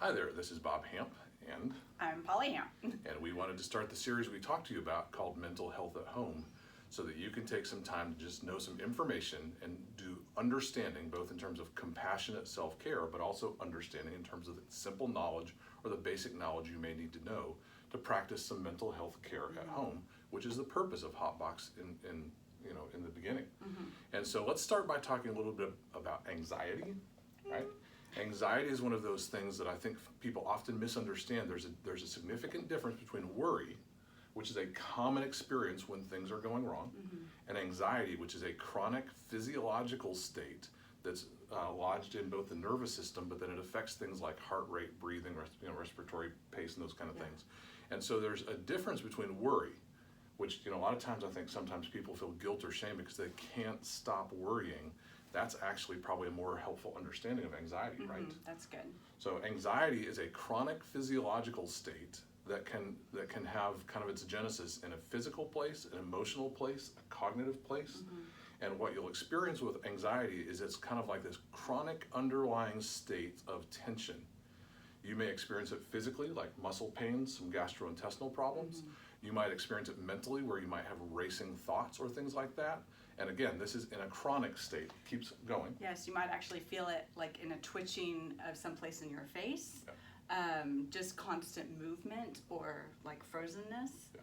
Hi there, this is Bob Hamp, and I'm Polly Hamp. and we wanted to start the series we talked to you about called Mental Health at Home, so that you can take some time to just know some information and do understanding, both in terms of compassionate self-care, but also understanding in terms of the simple knowledge or the basic knowledge you may need to know to practice some mental health care at home, which is the purpose of Hotbox in the beginning. And so let's start by talking a little bit about anxiety, right? Anxiety is one of those things that I think people often misunderstand. There's a significant difference between worry, which is a common experience when things are going wrong, and anxiety, which is a chronic physiological state that's lodged in both the nervous system, but then it affects things like heart rate, breathing, respiratory pace, and those kind of things. And so there's a difference between worry, which a lot of times I think sometimes people feel guilt or shame because they can't stop worrying. That's actually probably a more helpful understanding of anxiety, right? That's good. So anxiety is a chronic physiological state that can have kind of its genesis in a physical place, an emotional place, a cognitive place. And what you'll experience with anxiety is it's kind of like this chronic underlying state of tension. You may experience it physically, like muscle pains, some gastrointestinal problems. You might experience it mentally, where you might have racing thoughts or things like that. And again, this is in a chronic state. It keeps going. Yes, you might actually feel it like in a twitching of someplace in your face, just constant movement or like frozenness. Yeah.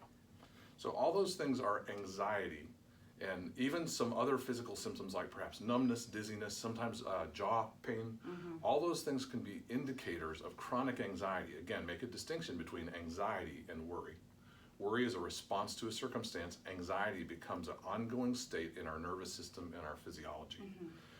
So all those things are anxiety, and even some other physical symptoms like perhaps numbness, dizziness, sometimes jaw pain. All those things can be indicators of chronic anxiety. Again, make a distinction between anxiety and worry. Worry is a response to a circumstance. Anxiety becomes an ongoing state in our nervous system and our physiology.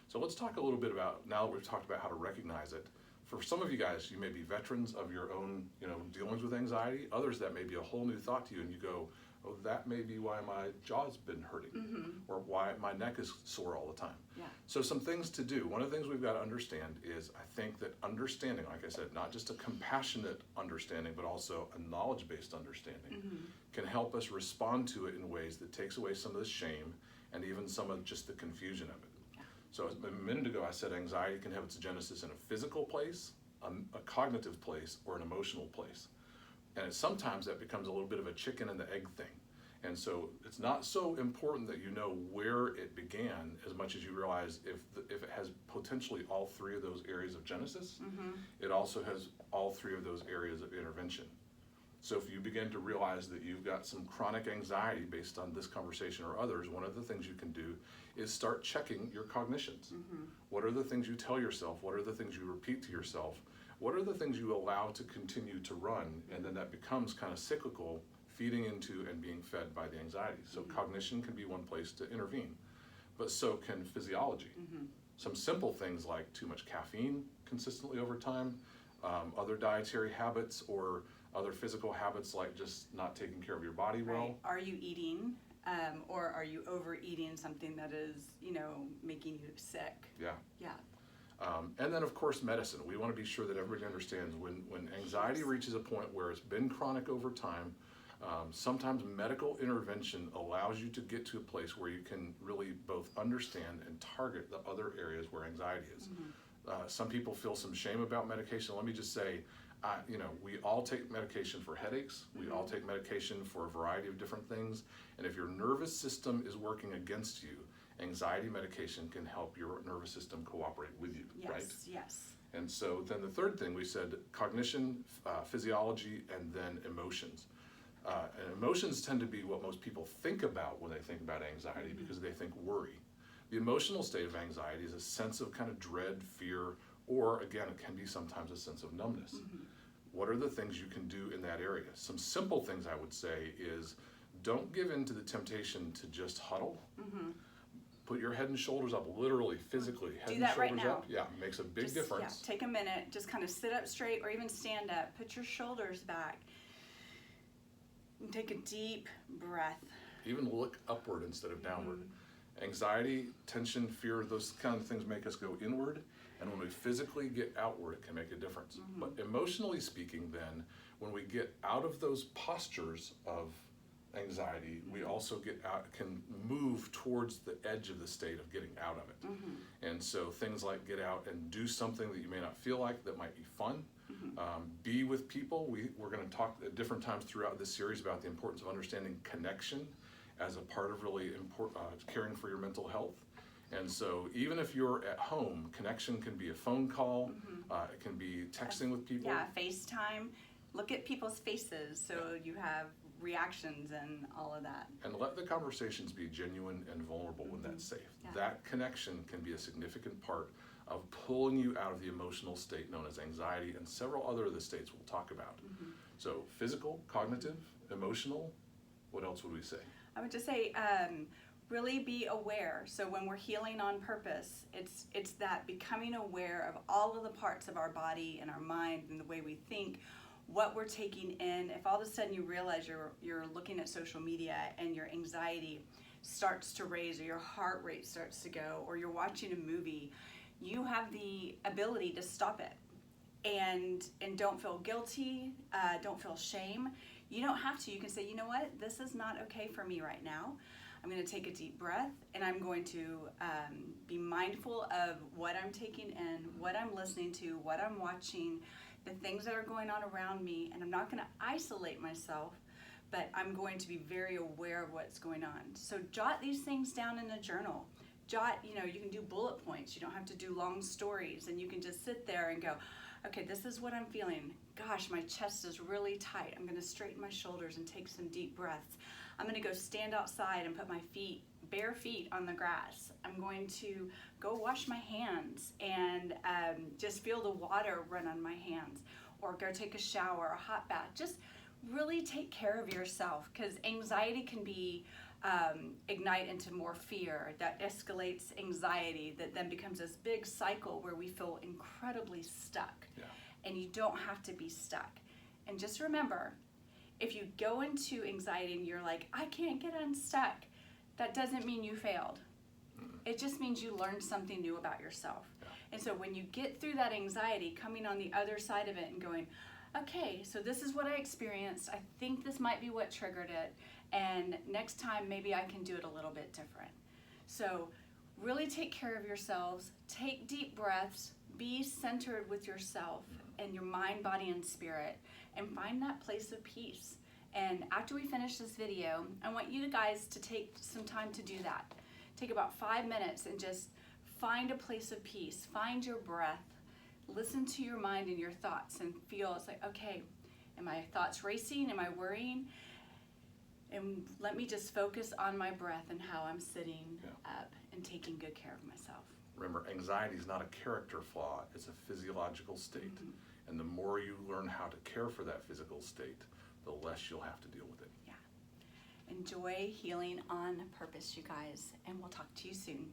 So let's talk a little bit about, now that we've talked about how to recognize it, for some of you guys, you may be veterans of your own dealings with anxiety. Others, that may be a whole new thought to you, and you go, oh, that may be why my jaw's been hurting, or why my neck is sore all the time. Yeah. So some things to do. One of the things we've got to understand is, I think that understanding, like I said, not just a compassionate understanding, but also a knowledge-based understanding, can help us respond to it in ways that takes away some of the shame and even some of just the confusion of it. Yeah. So a minute ago I said anxiety can have its genesis in a physical place, a cognitive place, or an emotional place. And sometimes that becomes a little bit of a chicken and the egg thing. And so it's not so important that you know where it began as much as you realize if it has potentially all three of those areas of genesis, it also has all three of those areas of intervention. So if you begin to realize that you've got some chronic anxiety based on this conversation or others, one of the things you can do is start checking your cognitions. What are the things you tell yourself? What are the things you repeat to yourself? What are the things you allow to continue to run? And then that becomes kind of cyclical, feeding into and being fed by the anxiety. So cognition can be one place to intervene, but so can physiology. Some simple things like too much caffeine consistently over time, other dietary habits or other physical habits like just not taking care of your body well. Right. Are you eating or are you overeating something that is, making you sick? Yeah. Yeah. And then of course medicine. We want to be sure that everybody understands when anxiety reaches a point where it's been chronic over time, sometimes medical intervention allows you to get to a place where you can really both understand and target the other areas where anxiety is. Some people feel some shame about medication. Let me just say, we all take medication for headaches. We all take medication for a variety of different things. And if your nervous system is working against you, anxiety medication can help your nervous system cooperate with you, right? Yes. And so then the third thing we said, cognition, physiology, and then emotions. And emotions tend to be what most people think about when they think about anxiety because they think worry. The emotional state of anxiety is a sense of kind of dread, fear, or again, it can be sometimes a sense of numbness. What are the things you can do in that area? Some simple things I would say is don't give in to the temptation to just huddle. Put your head and shoulders up, literally, physically. Head Do and that right shoulders now. up. Yeah, makes a big difference. Yeah, take a minute, just kind of sit up straight or even stand up. Put your shoulders back. And take a deep breath. Even look upward instead of downward. Anxiety, tension, fear, those kind of things make us go inward. And when we physically get outward, it can make a difference. But emotionally speaking then, when we get out of those postures of anxiety, we also can move towards the edge of the state of getting out of it. And so things like get out and do something that you may not feel like that might be fun. Be with people. We're going to talk at different times throughout this series about the importance of understanding connection as a part of really caring for your mental health. And so even if you're at home, connection can be a phone call, it can be texting with people. Yeah, FaceTime. Look at people's faces so you have reactions and all of that. And let the conversations be genuine and vulnerable when that's safe. Yeah. That connection can be a significant part of pulling you out of the emotional state known as anxiety and several other of the states we'll talk about. So physical, cognitive, emotional, what else would we say? I would just say really be aware. So when we're healing on purpose, it's that becoming aware of all of the parts of our body and our mind and the way we think, what we're taking in. If all of a sudden you realize you're looking at social media and your anxiety starts to raise or your heart rate starts to go or you're watching a movie, you have the ability to stop it and don't feel guilty, don't feel shame. You don't have to. You can say, you know what, this is not okay for me right now. I'm going to take a deep breath and I'm going to be mindful of what I'm taking in, what I'm listening to, what I'm watching, the things that are going on around me, and I'm not going to isolate myself, but I'm going to be very aware of what's going on. So jot these things down in a journal. You can do bullet points. You don't have to do long stories, and you can just sit there and go, okay, this is what I'm feeling. Gosh, my chest is really tight. I'm going to straighten my shoulders and take some deep breaths. I'm going to go stand outside and put my bare feet on the grass. I'm going to go wash my hands and just feel the water run on my hands, or go take a shower, a hot bath. Just really take care of yourself, because anxiety can be ignite into more fear that escalates anxiety, that then becomes this big cycle where we feel incredibly stuck. Yeah. And you don't have to be stuck. And just remember, if you go into anxiety and you're like, I can't get unstuck, that doesn't mean you failed. It just means you learned something new about yourself. Yeah. And so when you get through that anxiety, coming on the other side of it and going, okay, so this is what I experienced. I think this might be what triggered it. And next time, maybe I can do it a little bit different. So really take care of yourselves. Take deep breaths. Be centered with yourself and your mind, body, and spirit. And find that place of peace. And after we finish this video, I want you guys to take some time to do that. Take about 5 minutes and just find a place of peace. Find your breath. Listen to your mind and your thoughts and feel, it's like, okay, am my thoughts racing? Am I worrying? And let me just focus on my breath and how I'm sitting up and taking good care of myself. Remember, anxiety is not a character flaw, it's a physiological state. And the more you learn how to care for that physical state, the less you'll have to deal with it. Yeah. Enjoy healing on purpose, you guys, and we'll talk to you soon.